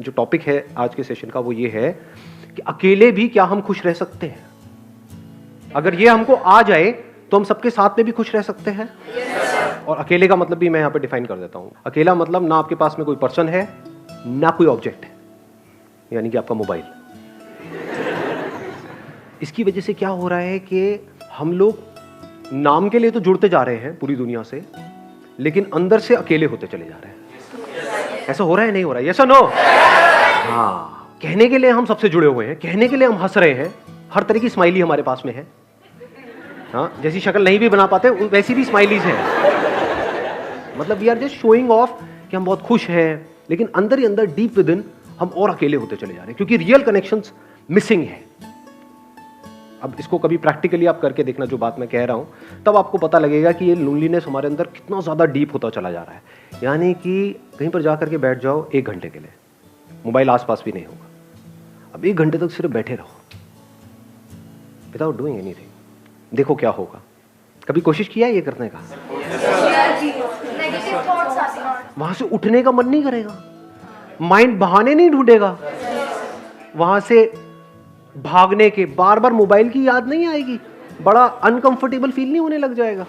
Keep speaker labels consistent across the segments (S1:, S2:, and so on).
S1: जो टॉपिक है आज के सेशन का वो ये है कि अकेले भी क्या हम खुश रह सकते हैं। अगर ये हमको आ जाए तो हम सबके साथ में भी खुश रह सकते हैं। और अकेले का मतलब भी मैं यहाँ पे डिफाइन कर देता हूँ। अकेला मतलब ना आपके पास में कोई पर्सन है ना कोई ऑब्जेक्ट है, यानी कि आपका मोबाइल। इसकी वजह से क्या हो रहा है कि हम लोग नाम के लिए तो जुड़ते जा रहे हैं पूरी दुनिया से, लेकिन अंदर से अकेले होते चले जा रहे हैं। ऐसा हो रहा है नहीं हो रहा है? यस और नो? हाँ, कहने के लिए हम सबसे जुड़े हुए हैं, कहने के लिए हम हंस रहे हैं, हर तरह की स्माइली हमारे पास में है। हाँ, जैसी शक्ल नहीं भी बना पाते वैसी भी स्माइलीज हैं। मतलब we are just showing off कि हम बहुत खुश हैं, लेकिन अंदर ही अंदर डीप विद इन हम और अकेले होते चले जा रहे हैं, क्योंकि रियल कनेक्शंस मिसिंग है। अब इसको कभी प्रैक्टिकली आप करके देखना जो बात मैं कह रहा हूं, तब आपको पता लगेगा कि ये लोनलीनेस हमारे अंदर कितना ज्यादा डीप होता चला जा रहा है। यानी कि कहीं पर जाकर के बैठ जाओ 1 घंटे के लिए, मोबाइल आसपास भी नहीं होगा। अब 1 घंटे तक सिर्फ बैठे रहो विदाउट डूइंग एनीथिंग, देखो क्या होगा। कभी कोशिश किया ये करने का? वहां से उठने का मन नहीं करेगा, माइंड बहाने नहीं ढूंढेगा, वहां से भागने के बार बार मोबाइल की याद नहीं आएगी, बड़ा अनकंफर्टेबल फील नहीं होने लग जाएगा,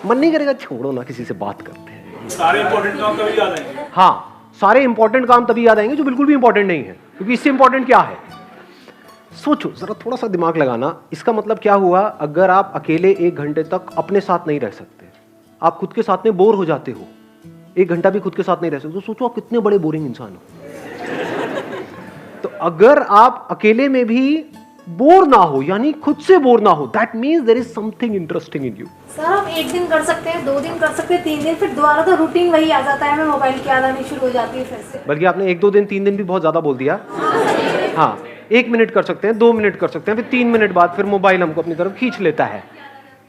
S1: मन नहीं करेगा छोड़ो ना किसी से बात करते हैं।
S2: सारे इंपॉर्टेंट काम तभी याद आएंगे।
S1: हाँ, सारे इंपॉर्टेंट काम तभी याद आएंगे जो बिल्कुल भी इंपॉर्टेंट नहीं है, क्योंकि इससे इंपॉर्टेंट क्या है? सोचो जरा, थोड़ा सा दिमाग लगाना। इसका मतलब क्या हुआ? अगर आप अकेले 1 घंटे तक अपने साथ नहीं रह सकते, आप खुद के साथ में बोर हो जाते हो, 1 घंटा भी खुद के साथ नहीं रह सकते, तो सोचो आप कितने बड़े बोरिंग इंसान हो। तो अगर आप अकेले में भी बोर ना हो, यानी खुद से बोर ना हो, that means there is something interesting in you.
S3: Sir हम 1 दिन कर सकते हैं, 2 दिन कर सकते हैं, 3 दिन, फिर दोबारा तो रूटीन वही आ जाता है, हमें मोबाइल की याद आनी शुरू हो जाती है फिर से।
S1: बल्कि आपने 1-2 दिन 3 दिन भी बहुत ज्यादा बोल दिया। हाँ, 1 मिनट कर सकते हैं, 2 मिनट कर सकते हैं, फिर 3 मिनट बाद फिर मोबाइल हमको अपनी तरफ खींच लेता है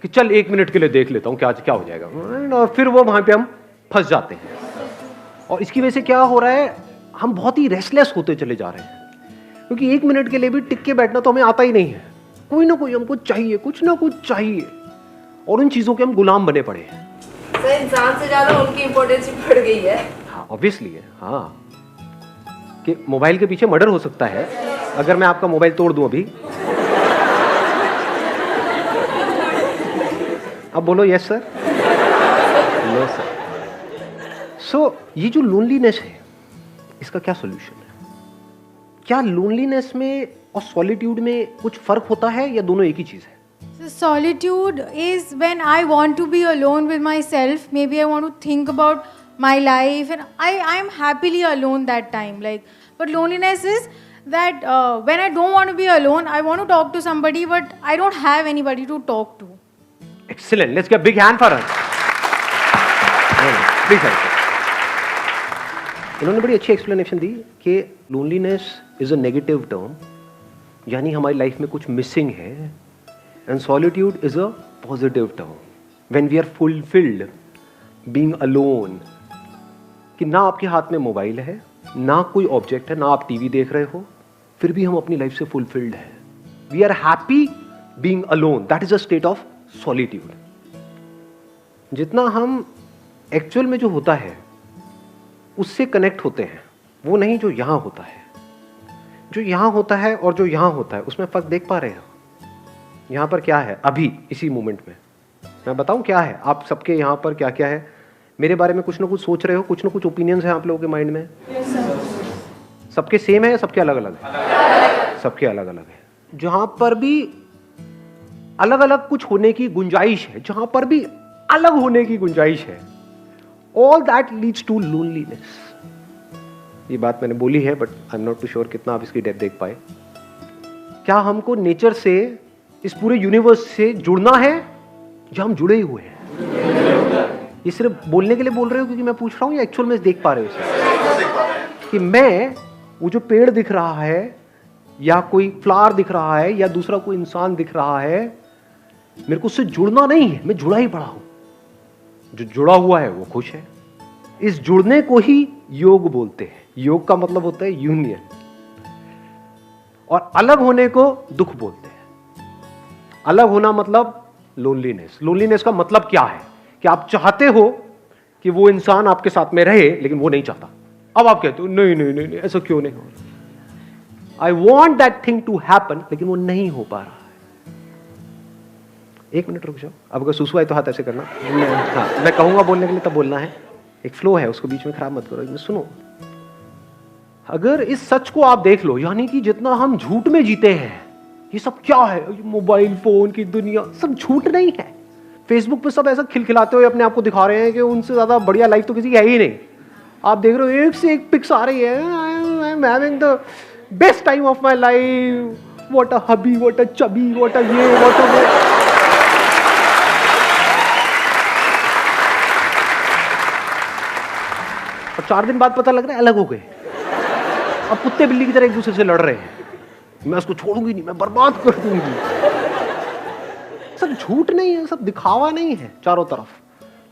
S1: कि चल 1 मिनट के लिए देख लेता हूँ क्या हो जाएगा, और फिर वो वहां पे हम फंस जाते हैं। और इसकी वजह से क्या हो रहा है? हम बहुत ही रेस्टलेस होते चले जा रहे हैं, क्योंकि 1 मिनट के लिए भी टिक के बैठना तो हमें आता ही नहीं है। कोई ना कोई हमको चाहिए, कुछ ना कुछ चाहिए, और उन चीजों के हम गुलाम बने पड़े हैं।
S4: सर इंसान से ज्यादा उनकी इम्पोर्टेंस बढ़ गई है।
S1: हाँ, ऑब्वियसली है। हाँ, कि मोबाइल के पीछे मर्डर हो सकता है अगर मैं आपका मोबाइल तोड़ दूं अभी। अब बोलो यस सर, नो सर। सो ये जो लोनलीनेस है, इसका क्या सॉल्यूशन है? क्या लोनलीनेस में और सॉलिट्यूड में कुछ फर्क होता है या दोनों एक ही चीज है?
S5: So solitude is when I want to be alone with myself. Maybe I want to think about my life, and I am happily alone that time. Like, but loneliness is that when I don't want to be alone, I want to talk to somebody, but I don't have anybody to talk to.
S1: Excellent. Let's give a big hand for her. Big hand. इन्होंने बड़ी अच्छी explanation दी कि loneliness is a negative term, यानी हमारी life में कुछ missing है, and solitude is a positive term when we are fulfilled being alone. कि ना आपके हाथ में मोबाइल है, ना कोई ऑब्जेक्ट है, ना आप टीवी देख रहे हो, फिर भी हम अपनी लाइफ से फुलफिल्ड है। We are happy being alone, that is a state of solitude. जितना हम एक्चुअल में जो होता है उससे कनेक्ट होते हैं, वो नहीं जो यहां होता है। जो यहां होता है और जो यहां होता है उसमें फर्क देख पा रहे हो? यहां पर क्या है अभी इसी मोमेंट में? मैं बताऊं क्या है? आप सबके यहां पर क्या क्या है? मेरे बारे में कुछ ना कुछ सोच रहे हो, कुछ ना कुछ ओपिनियंस हैं आप लोगों के माइंड में। सबके सेम है या सबके अलग अलग है? सबके अलग अलग है। जहां पर भी अलग अलग कुछ होने की गुंजाइश है, जहां पर भी अलग होने की गुंजाइश है, all that leads to loneliness. ये बात मैंने बोली है, but I am not too sure कितना आप इसकी डेप्थ देख पाए। क्या हमको नेचर से, इस पूरे यूनिवर्स से जुड़ना है, या हम जुड़े ही हुए हैं? ये सिर्फ बोलने के लिए बोल रहे हो क्योंकि मैं पूछ रहा हूं, या एक्चुअल में देख पा रहे हो इसे? कि मैं वो जो पेड़ दिख रहा है, या कोई फ्लावर दिख रहा है, या दूसरा कोई इंसान दिख रहा है, मेरे को उससे जुड़ना नहीं है, मैं जुड़ा ही पड़ा हूं। जो जुड़ा हुआ है वो खुश है। इस जुड़ने को ही योग बोलते हैं। योग का मतलब होता है यूनियन, और अलग होने को दुख बोलते हैं। अलग होना मतलब लोनलीनेस। लोनलीनेस का मतलब क्या है? कि आप चाहते हो कि वो इंसान आपके साथ में रहे, लेकिन वो नहीं चाहता। अब आप कहते हो नहीं नहीं नहीं, नहीं ऐसा क्यों नहीं हो रहा? I want that thing to happen, लेकिन वो नहीं हो पा रहा है। एक मिनट रुक जाओ, अब अगर सुसु आए तो हाथ ऐसे करना। हाँ, मैं कहूंगा बोलने के लिए तब बोलना है, एक फ्लो है उसको बीच में खराब मत करो। सुनो, अगर इस सच को आप देख लो, यानी कि जितना हम झूठ में जीते हैं, ये सब क्या है, मोबाइल फोन की दुनिया, सब झूठ नहीं है। फेसबुक पे सब ऐसा खिलखिलाते हुए अपने आप को दिखा रहे हैं कि उनसे ज्यादा बढ़िया लाइफ तो किसी की है ही नहीं। आप देख रहे हो एक से एक पिक्स आ रही है, I am having the best time of my life, what a hubby, what a chubby, what a ये, व्हाट अ वो। और 4 दिन बाद पता लग रहा है अलग हो गए, अब कुत्ते बिल्ली की तरह एक दूसरे से लड़ रहे हैं। मैं उसको छोड़ूंगी नहीं, मैं बर्बाद कर दूंगी। सब झूठ नहीं है, सब दिखावा नहीं है। चारों तरफ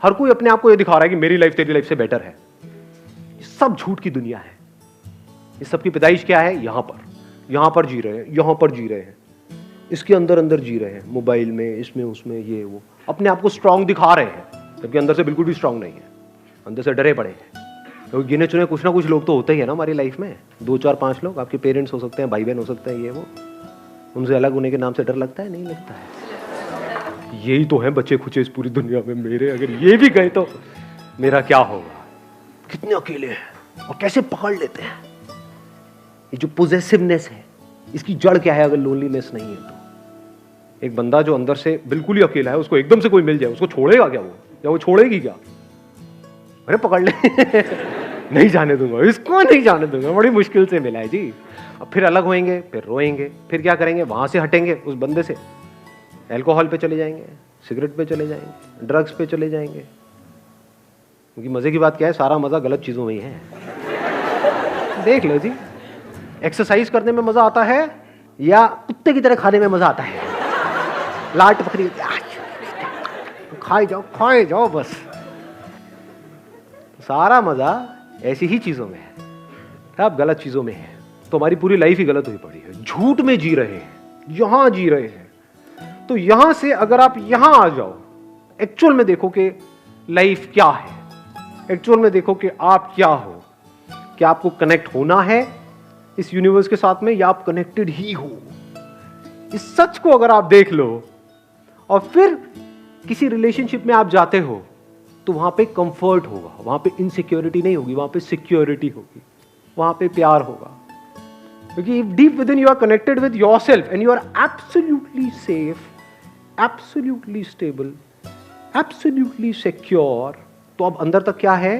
S1: हर कोई अपने आप को ये दिखा रहा है कि मेरी लाइफ तेरी लाइफ से बेटर है। ये सब झूठ की दुनिया है। इस सब की पैदाइश क्या है? यहां पर जी रहे हैं, यहां पर जी रहे हैं, इसके अंदर अंदर जी रहे हैं, मोबाइल में, इसमें उसमें, ये वो, अपने आप को स्ट्रांग दिखा रहे हैं, जबकि अंदर से बिल्कुल भी स्ट्रांग नहीं है, अंदर से डरे पड़े हैं। क्योंकि गिने चुने कुछ ना कुछ लोग तो होते ही है ना हमारी लाइफ में, 2 4 5 लोग। आपके पेरेंट्स हो सकते हैं, भाई बहन हो सकते हैं, ये वो, उनसे अलग होने के नाम से डर लगता है? नहीं लगता है। यही तो है बच्चे खुचे इस पूरी दुनिया में मेरे, अगर ये भी गए तो मेरा क्या होगा? कितने अकेले हैं और कैसे पकड़ लेते हैं। ये जो पोजेसिवनेस है, इसकी जड़ क्या है? अगर लोनलीनेस नहीं है तो एक बंदा जो अंदर से बिल्कुल ही अकेला है, उसको एकदम से कोई मिल जाए, उसको छोड़ेगा क्या वो, या वो छोड़ेगी क्या? अरे पकड़ ले नहीं जाने दूंगा इसको, नहीं जाने दूंगा, बड़ी मुश्किल से मिला है जी। अब फिर अलग होएंगे, फिर रोएंगे, फिर क्या करेंगे? वहां से हटेंगे उस बंदे से, अल्कोहल पे चले जाएंगे, सिगरेट पे चले जाएंगे, ड्रग्स पे चले जाएंगे। क्योंकि मजे की बात क्या है, सारा मजा गलत चीजों में ही है। देख लो जी, एक्सरसाइज करने में मजा आता है या कुत्ते की तरह खाने में मजा आता है? लाट पकड़ी, खाए जाओ बस। सारा मजा ऐसी ही चीजों में है, अब गलत चीजों में है तो हमारी पूरी लाइफ ही गलत हुई पड़ी है। झूठ में जी रहे हैं, यहां जी रहे हैं। तो यहां से अगर आप यहां आ जाओ, एक्चुअल में देखो कि लाइफ क्या है, एक्चुअल में देखो कि आप क्या हो, क्या आपको कनेक्ट होना है इस यूनिवर्स के साथ में, या आप कनेक्टेड ही हो। इस सच को अगर आप देख लो और फिर किसी रिलेशनशिप में आप जाते हो, तो वहां पे कंफर्ट होगा, वहां पे इनसिक्योरिटी नहीं होगी, वहां पे सिक्योरिटी होगी, वहां पे प्यार होगा। क्योंकि deep within you are connected with yourself and you are absolutely safe, absolutely stable, absolutely secure. तो अब अंदर तक क्या है?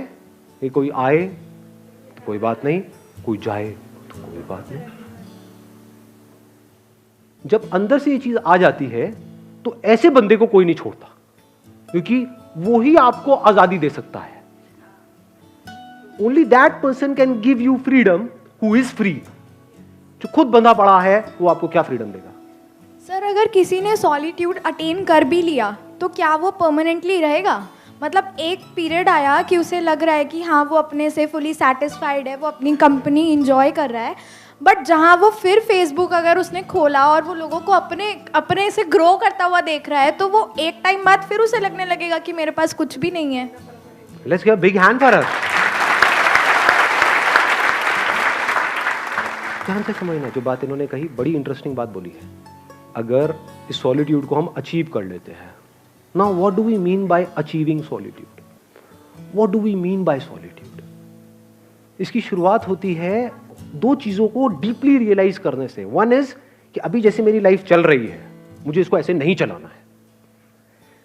S1: ये कोई आए तो कोई बात नहीं, कोई जाए तो कोई बात नहीं। जब अंदर से ये चीज आ जाती है तो ऐसे बंदे को कोई नहीं छोड़ता, क्योंकि वो ही आपको आजादी दे सकता है। Only that person can give you freedom who is free. जो खुद बंधा पड़ा है वो आपको क्या फ्रीडम देगा?
S6: सर, अगर किसी ने सॉलिट्यूड अटेन कर भी लिया तो क्या वो परमानेंटली रहेगा? मतलब एक पीरियड आया कि उसे लग रहा है कि हाँ वो अपने से फुली सेटिस्फाइड है, वो अपनी कंपनी इंजॉय कर रहा है, बट जहाँ वो फिर फेसबुक अगर उसने खोला और वो लोगों को अपने से ग्रो करता हुआ देख रहा है, तो वो एक टाइम बाद फिर उसे लगने लगेगा कि मेरे पास कुछ भी नहीं है।
S1: Let's give a big hand for her. ध्यान से समझना, जो बात इन्होंने कही बड़ी इंटरेस्टिंग बात बोली है। अगर इस सॉलिट्यूड को हम अचीव कर लेते हैं, now what do we mean by achieving solitude? What do we mean by solitude? इसकी शुरुआत होती है 2 चीजों को डीपली रियलाइज करने से। वन इज कि अभी जैसे मेरी लाइफ चल रही है, मुझे इसको ऐसे नहीं चलाना है।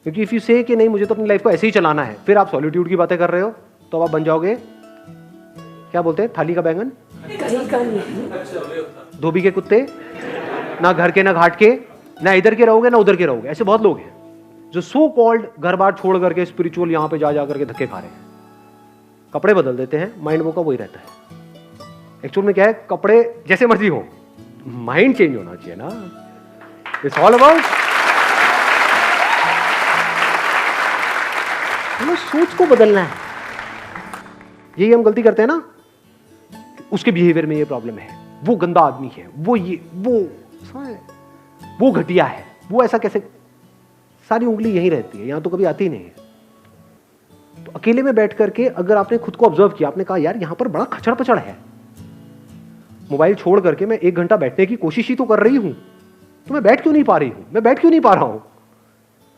S1: क्योंकि इफ यू से कि नहीं मुझे तो अपनी लाइफ को ऐसे ही चलाना है, फिर आप सॉलिट्यूड की बातें कर रहे हो, तो आप बन जाओगे, क्या बोलते हैं, थाली का बैंगन, धोबी के कुत्ते, ना घर के ना घाट के, ना इधर के रहोगे ना उधर के रहोगे। ऐसे बहुत लोग हैं जो सो कॉल्ड घर बार छोड़ करके स्पिरिचुअल यहां पे जा करके धक्के खा रहे हैं। कपड़े बदल देते हैं, माइंड वो का वही रहता है। एक्चुअल में क्या है, कपड़े जैसे मर्जी हो, माइंड चेंज होना चाहिए ना। इट्स ऑल अबाउट सोच को बदलना है। यही हम गलती करते हैं ना, उसके बिहेवियर में ये प्रॉब्लम है, वो गंदा आदमी है, वो ये वो घटिया है, वो ऐसा कैसे, सारी उंगली यहीं रहती है, यहां तो कभी आती नहीं है। तो अकेले में बैठ करके अगर आपने खुद को ऑब्जर्व किया, आपने कहा यार यहाँ पर बड़ा खचड़ पचड़ है, मोबाइल छोड़ करके मैं 1 घंटा बैठने की कोशिश ही तो कर रही हूं, तो मैं बैठ क्यों नहीं पा रही हूं, मैं बैठ क्यों नहीं पा रहा हूं,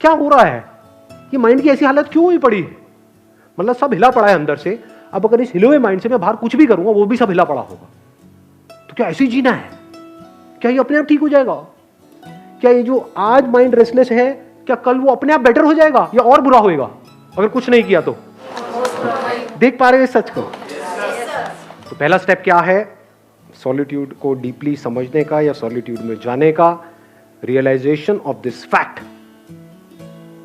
S1: क्या हो रहा है, ये माइंड की ऐसी हालत क्यों हुई पड़ी है? मतलब सब हिला पड़ा है अंदर से। अब अगर इस हिले हुए माइंड से मैं बाहर कुछ भी करूंगा, वो भी सब हिला पड़ा होगा। तो क्या ऐसे ही जीना है? क्या ये अपने आप ठीक हो जाएगा? क्या ये जो आज माइंड रेस्टलेस है, क्या कल वो अपने आप बेटर हो जाएगा या और बुरा होएगा अगर कुछ नहीं किया तो? देख पा रहे हो इस सच को? तो पहला स्टेप क्या है? सॉलिट्यूड को डीपली समझने का या सॉलिट्यूड में जाने का, रियलाइजेशन ऑफ दिस फैक्ट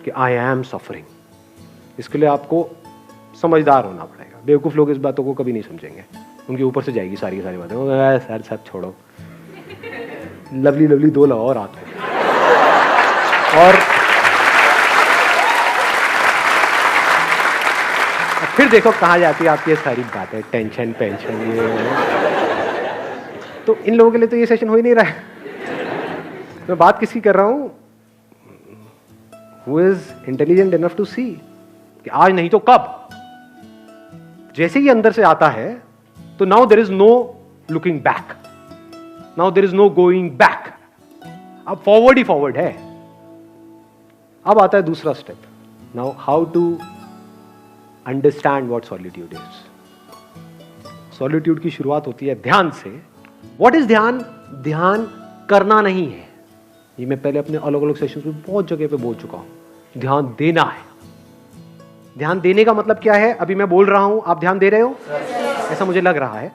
S1: कि आई एम सफरिंग। इसके लिए आपको समझदार होना पड़ेगा। बेवकूफ लोग इस बातों को कभी नहीं समझेंगे, उनके ऊपर से जाएगी सारी की सारी बातें। सर सब छोड़ो, लवली लवली 2 लगाओ रात को। और फिर देखो कहाँ जाती है आपकी ये सारी बातें, टेंशन पेंशन ये। तो इन लोगों के लिए तो ये सेशन हो ही नहीं रहा है। मैं बात किसकी कर रहा हूं? Who is intelligent enough to see कि आज नहीं तो कब। जैसे ही अंदर से आता है तो now there is no looking back, now there is no going back. अब फॉरवर्ड ही फॉरवर्ड है। अब आता है दूसरा step, now how to understand what solitude is. Solitude की शुरुआत होती है ध्यान से। व्हाट इज ध्यान? ध्यान करना नहीं है। ये मैं पहले अपने अलग अलग सेशंस में बहुत जगह पे बोल चुका हूं। ध्यान देना है। ध्यान देने का मतलब क्या है? अभी मैं बोल रहा हूं, आप ध्यान दे रहे हो? ऐसा मुझे लग रहा है।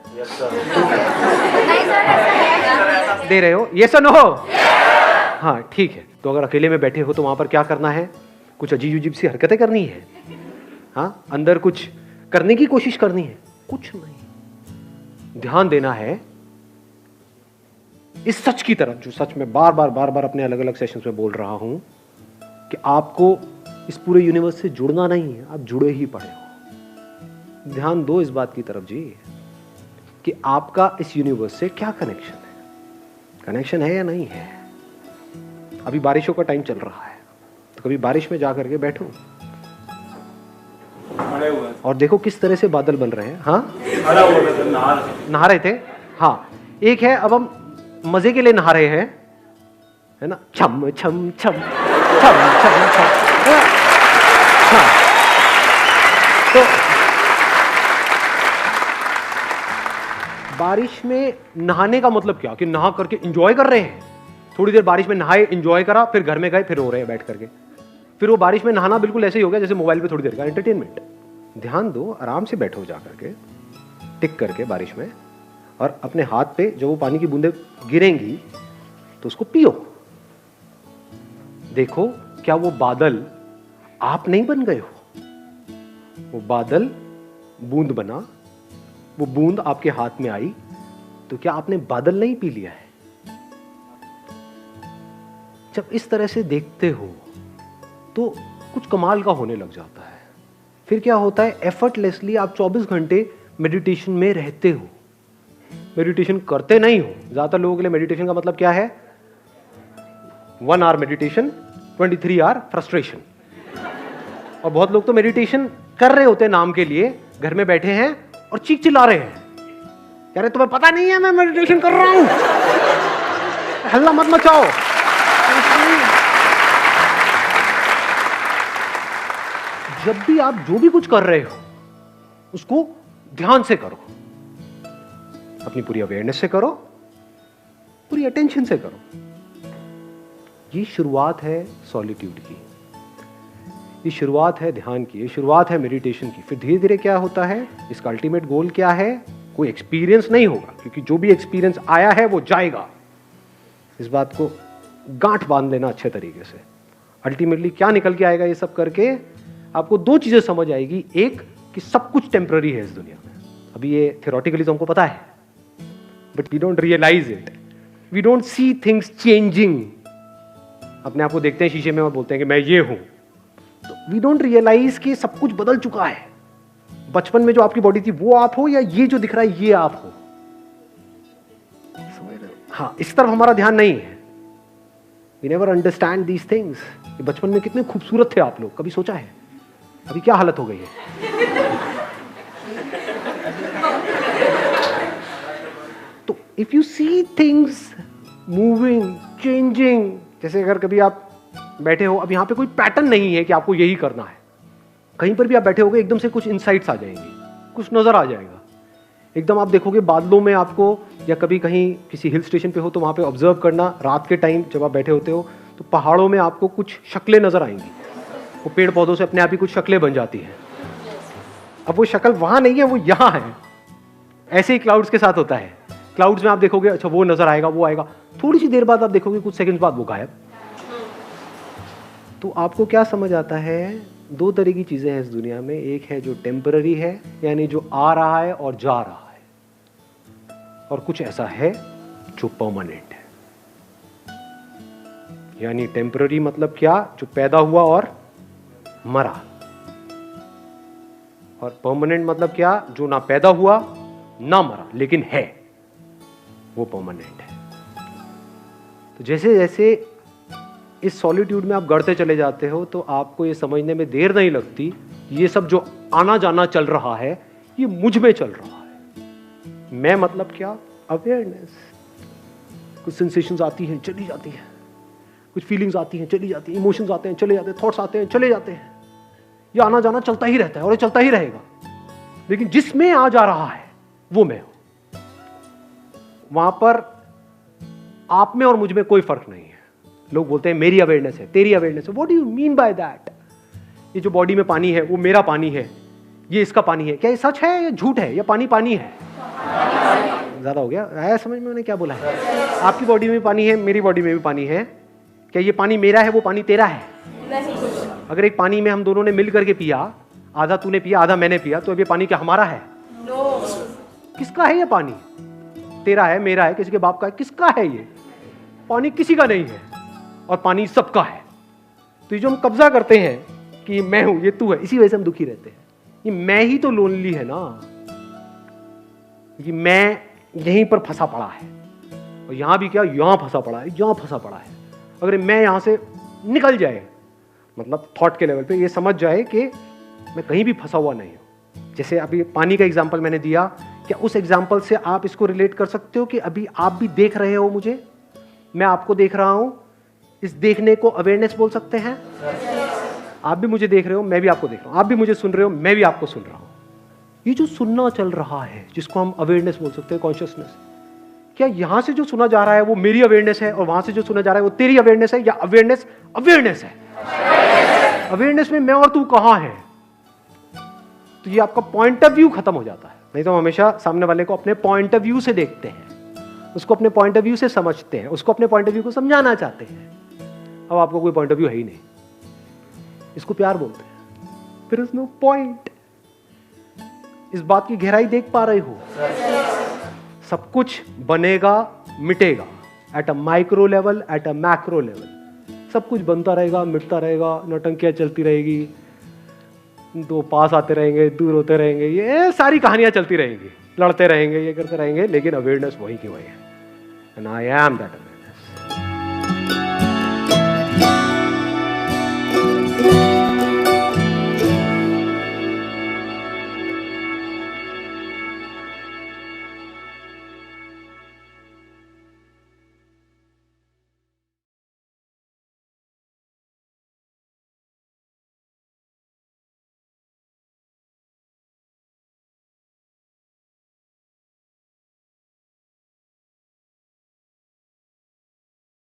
S1: दे रहे हो? यस और नो? हाँ ठीक है। तो अगर अकेले में बैठे हो तो वहां पर क्या करना है? कुछ अजीब अजीब सी हरकतें करनी है, हाँ, अंदर कुछ करने की कोशिश करनी है? कुछ नहीं। ध्यान देना है इस सच की तरफ, जो सच में बार बार अपने अलग अलग सेशंस में बोल रहा हूं कि आपको इस पूरे यूनिवर्स से जुड़ना नहीं है, आप जुड़े ही पड़े हो। ध्यान दो इस बात की तरफ जी कि आपका इस यूनिवर्स से क्या कनेक्शन है, कनेक्शन है या नहीं है। अभी बारिशों का टाइम चल रहा है, तो कभी बारिश में जाकर के बैठो और देखो किस तरह से बादल बन रहे हैं। हाँ, नहा रहे थे। हाँ, एक है अब हम मजे के लिए नहा रहे हैं, है ना, छम छम छम छम छम छम। हाँ, तो बारिश में नहाने का मतलब क्या कि नहा करके एंजॉय कर रहे हैं। थोड़ी देर बारिश में नहाए, एंजॉय करा, फिर घर में गए, फिर रो रहे हैं बैठ करके। फिर वो बारिश में नहाना बिल्कुल ऐसे ही हो गया जैसे मोबाइल पे थोड़ी देर का एंटरटेनमेंट। ध्यान दो, आराम से बैठो जा करके, टिक करके बारिश में, और अपने हाथ पे जब वो पानी की बूंदें गिरेंगी तो उसको पियो। देखो क्या वो बादल आप नहीं बन गए हो? वो बादल बूंद बना, वो बूंद आपके हाथ में आई, तो क्या आपने बादल नहीं पी लिया है? जब इस तरह से देखते हो तो कुछ कमाल का होने लग जाता है। फिर क्या होता है? एफर्टलेसली आप 24 घंटे मेडिटेशन में रहते हो। मेडिटेशन करते नहीं हो। ज्यादातर लोगों के लिए मेडिटेशन का मतलब क्या है? 1 आवर मेडिटेशन, 23 आवर फ्रस्ट्रेशन। और बहुत लोग तो मेडिटेशन कर रहे होते हैं नाम के लिए, घर में बैठे हैं और चीख चिल्ला रहे हैं, कह रहे तुम्हें पता नहीं है मैं मेडिटेशन कर रहा हूं, हल्ला मत मचाओ। जब भी आप जो भी कुछ कर रहे हो उसको ध्यान से करो, अपनी पूरी अवेयरनेस से करो, पूरी अटेंशन से करो। ये शुरुआत है सॉलिट्यूड की, ये शुरुआत है ध्यान की, ये शुरुआत है मेडिटेशन की। फिर धीरे धीरे क्या होता है? इसका अल्टीमेट गोल क्या है? कोई एक्सपीरियंस नहीं होगा, क्योंकि जो भी एक्सपीरियंस आया है वो जाएगा। इस बात को गांठ बांध लेना अच्छे तरीके से। अल्टीमेटली क्या निकल के आएगा? ये सब करके आपको 2 चीजें समझ आएगी। एक कि सब कुछ टेम्पररी है इस दुनिया में। अभी ये थियोरेटिकली तो हमको पता है, but we don't realise it, we don't see things changing. अपने आप को देखते हैं शीशे में और बोलते हैं कि मैं ये हूं, तो वी डोंट रियलाइज कि सब कुछ बदल चुका है। बचपन में जो आपकी बॉडी थी वो आप हो, या ये जो दिख रहा है ये आप हो? समझ रहे हो? हाँ, इस तरफ हमारा ध्यान नहीं है। We never understand these things. बचपन में कितने खूबसूरत थे आप लोग, कभी सोचा है? अभी क्या हालत हो गई है? तो if you see things moving changing, जैसे अगर कभी आप बैठे हो, अब यहाँ पे कोई पैटर्न नहीं है कि आपको यही करना है, कहीं पर भी आप बैठे होगे एकदम से कुछ इनसाइट्स आ जाएंगे, कुछ नजर आ जाएगा, एकदम आप देखोगे बादलों में आपको, या कभी कहीं किसी हिल स्टेशन पे हो तो वहाँ पे ऑब्जर्व करना, रात के टाइम जब आप बैठे होते हो तो पहाड़ों में आपको कुछ शक्लें नजर आएंगी, वो पेड़ पौधों से अपने आप ही कुछ शक्लें बन जाती हैं। अब वो शक्ल वहाँ नहीं है, वो यहाँ है। ऐसे ही क्लाउड्स के साथ होता है, क्लाउड्स में आप देखोगे अच्छा वो नजर आएगा, वो आएगा, थोड़ी सी देर बाद आप देखोगे कुछ सेकंड बाद वो गायब। तो आपको क्या समझ आता है, दो तरह की चीजें हैं इस दुनिया में, एक है जो टेम्पररी है, यानी जो आ रहा है और जा रहा है, और कुछ ऐसा है जो परमानेंट है। यानी टेम्पररी मतलब क्या, जो पैदा हुआ और मरा, और परमानेंट मतलब क्या, जो ना पैदा हुआ ना मरा लेकिन है, वो परमानेंट है। तो जैसे जैसे इस सॉलिट्यूड में आप गढ़ते चले जाते हो तो आपको ये समझने में देर नहीं लगती, ये सब जो आना जाना चल रहा है ये मुझ में चल रहा है। मैं मतलब क्या, अवेयरनेस। कुछ सेंसेशंस आती हैं चली जाती हैं, कुछ फीलिंग्स आती हैं चली जाती हैं, इमोशंस आते हैं चले जाते हैं, थॉट्स आते हैं चले जाते हैं, ये आना जाना चलता ही रहता है और ये चलता ही रहेगा। लेकिन जिसमें आ जा रहा है वो मैं हूं, वहां पर आप में और मुझ में कोई फर्क नहीं है। लोग बोलते हैं मेरी अवेयरनेस है, तेरी अवेयरनेस है। What do you mean by that? ये जो बॉडी में पानी है वो मेरा पानी है, ये इसका पानी है, क्या ये सच है या झूठ है, या पानी पानी है? ज्यादा हो गया, आया समझ में मैंने क्या बोला है? आपकी बॉडी में पानी है, मेरी बॉडी में भी पानी है, क्या ये पानी मेरा है, वो पानी तेरा है? अगर एक पानी में हम दोनों ने मिल करके पिया, आधा तूने पिया आधा मैंने पिया, तो अब ये पानी क्या हमारा है? किसका है ये पानी? तेरा है, मेरा है, किसी के बाप का है, किसका है ये पानी? किसी का नहीं है, और पानी सबका है। तो ये जो हम कब्जा करते हैं कि मैं हूं, ये तू है, इसी वजह से हम दुखी रहते हैं। ये मैं ही तो लोनली है ना, ये मैं यहीं पर फंसा पड़ा है, और यहां भी क्या, यहां फंसा पड़ा है, यहां फंसा पड़ा है। अगर मैं यहां से निकल जाए, मतलब थॉट के लेवल पे ये समझ जाए कि मैं कहीं भी फंसा हुआ नहीं हूं। जैसे अभी पानी का एग्जांपल मैंने दिया, क्या उस एग्जांपल से आप इसको रिलेट कर सकते हो कि अभी आप भी देख रहे हो मुझे, मैं आपको देख रहा हूं, इस देखने को अवेयरनेस बोल सकते हैं? आप भी मुझे देख रहे हो, मैं भी आपको देख रहा हूं, आप भी मुझे सुन रहे हो, मैं भी आपको सुन रहा हूं। ये जो सुनना चल रहा है, जिसको हम अवेयरनेस बोल सकते हैं, कॉन्शियसनेस, क्या यहां से जो सुना जा रहा है वो मेरी अवेयरनेस है, और वहां से जो सुना जा रहा है वो तेरी अवेयरनेस है, या अवेयरनेस अवेयरनेस है? अवेयरनेस में मैं और तू कहां है? तो ये आपका पॉइंट ऑफ व्यू खत्म हो जाता है। नहीं तो हम हमेशा सामने वाले को अपने पॉइंट ऑफ व्यू से देखते हैं, उसको अपने पॉइंट ऑफ व्यू से समझते हैं, उसको अपने पॉइंट ऑफ व्यू को समझाना चाहते हैं। अब आपको कोई पॉइंट ऑफ व्यू है ही नहीं, इसको प्यार बोलते हैं। फिर नो पॉइंट। इस बात की गहराई देख पा रहे हो? सब कुछ बनेगा मिटेगा, at a micro level, at a macro level, सब कुछ बनता रहेगा मिटता रहेगा, नौटंकियां चलती रहेगी, दो पास आते रहेंगे दूर होते रहेंगे, ये सारी कहानियां चलती रहेंगी, लड़ते रहेंगे, ये करते रहेंगे, लेकिन अवेयरनेस वही की वही है। And I am that.